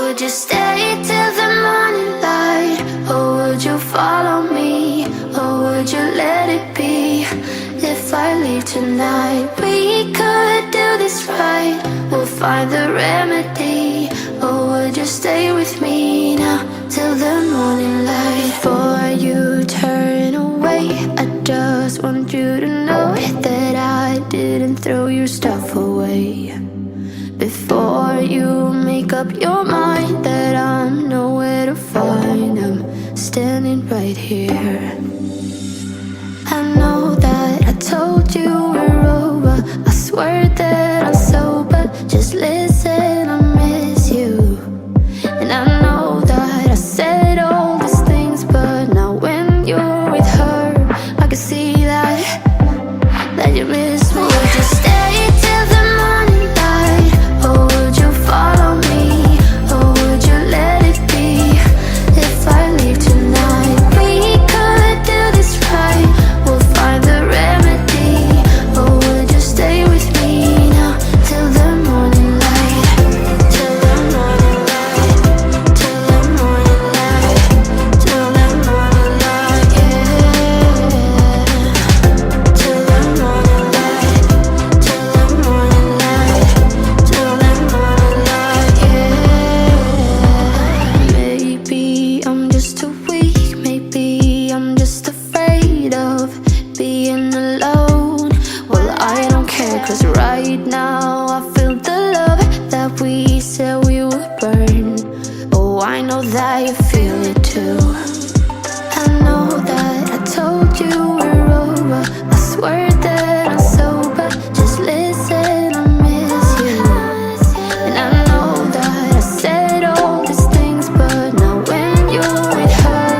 would you stay till the morning light? Or would you follow me? Or would you let it be? If I leave tonight, we could do this right. We'll find the remedy. Or would you stay with me now till the morning light? Before you turn away, I just want you to know that I didn't throw your stuff away. Before you make up your mind that I'm nowhere to find, I'm standing right here. I know that I told you we're over. I swear that I'm sober. Just listen, I miss you. And I know that I said all these things, but now when you're with her, I can see that you miss me. Would you stay till the morning light? Or would you follow me? Or would you let it be? If I leave tonight, we could do this right. We'll find the remedy. Or would you stay with me now till the morning light? Till the morning light. Till the morning light. Till the morning light, yeah. Till the morning light. Till the morning light. Till the morning light, yeah. Maybe I'm just too weak. Maybe I'm just afraid of being alone. Well, I don't care, 'cause right now I feel the love that we said we would burn. Oh, I know that you feel it too. I know that I told you we're over. I swear that I'm sober. Just listen, I miss you. And I know that I said all these things, but now when you're with her,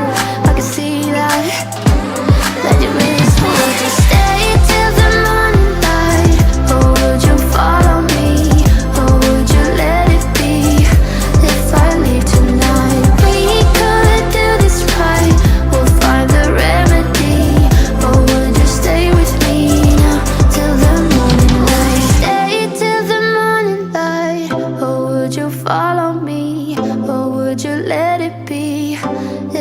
I can see that you miss me. Would you stay till the morning light? Or would you follow me? Or would you let it be? If I leave tonight, we could do this right. We'll find the remedy. Or would you stay with me now till the morning light? Stay till the morning light. Or would you follow me? Or would you let it be?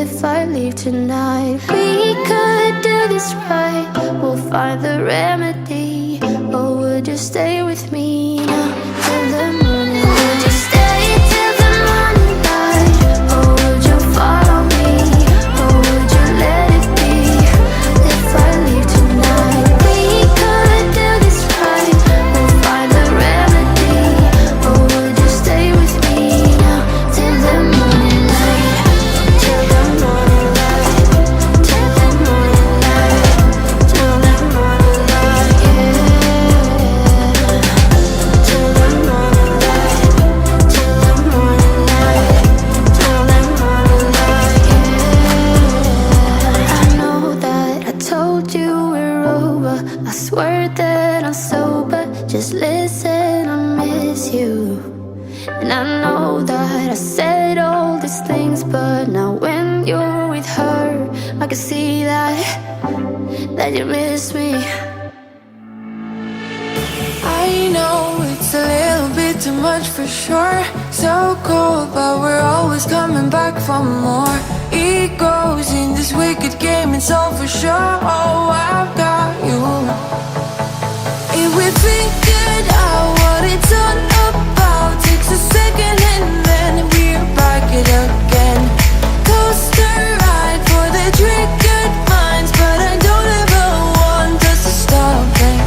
If I leave tonight, we could do this right. We'll find the remedy. Or would you stay with me now till the morning light? Would you stay till the morning light? Or would you follow me? Or would you let it be? If I leave tonight, we could do this right. We'll find the remedy. Or would you stay with me now till the morning light? Till the morning light. Till the morning light. Till the morning light, yeah. Till the morning light. Till the morning light. Till the morning light, yeah. I know that I told you we're over. I swear that I'm sober. Just listen, I miss you. And I know that I said all these things, but now when you're with her, I can see that you miss me. I know it's a little bit too much for sure. So cold, but we're always coming back for more. Egos in this wicked game, it's all for sure. Oh, I've got you. If we figured out what it's all about, takes a second and then we're back it again. Coaster ride for the triggered minds, but I don't ever want us to stop it.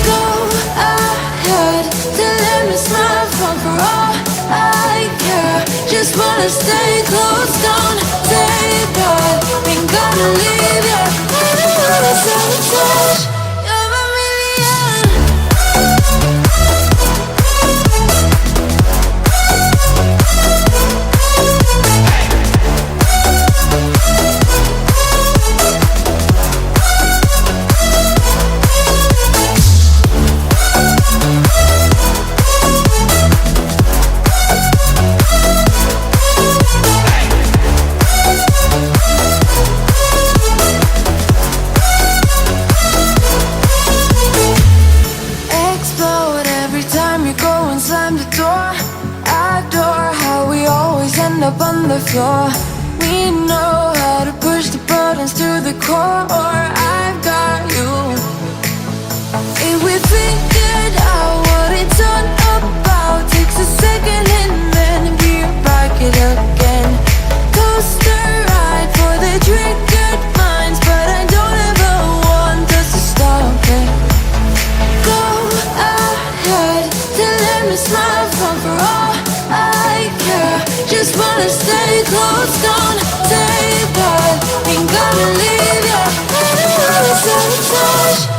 Go ahead, to let me smile for all I care. Just wanna stay close, don't take part. Ain't gonna leave ya. I don't wanna sabotage. You're a million. up on the floor. We know how to push the buttons to the core. I've got you. If we figured out what it's all about, takes a second and then we back it again. Coaster ride for the triggered minds, but I don't ever want us to stop it. Go ahead, to let me smile from for all I care. Just wanna stay close, don't take part. Ain't gonna leave ya, I don't wanna sabotage.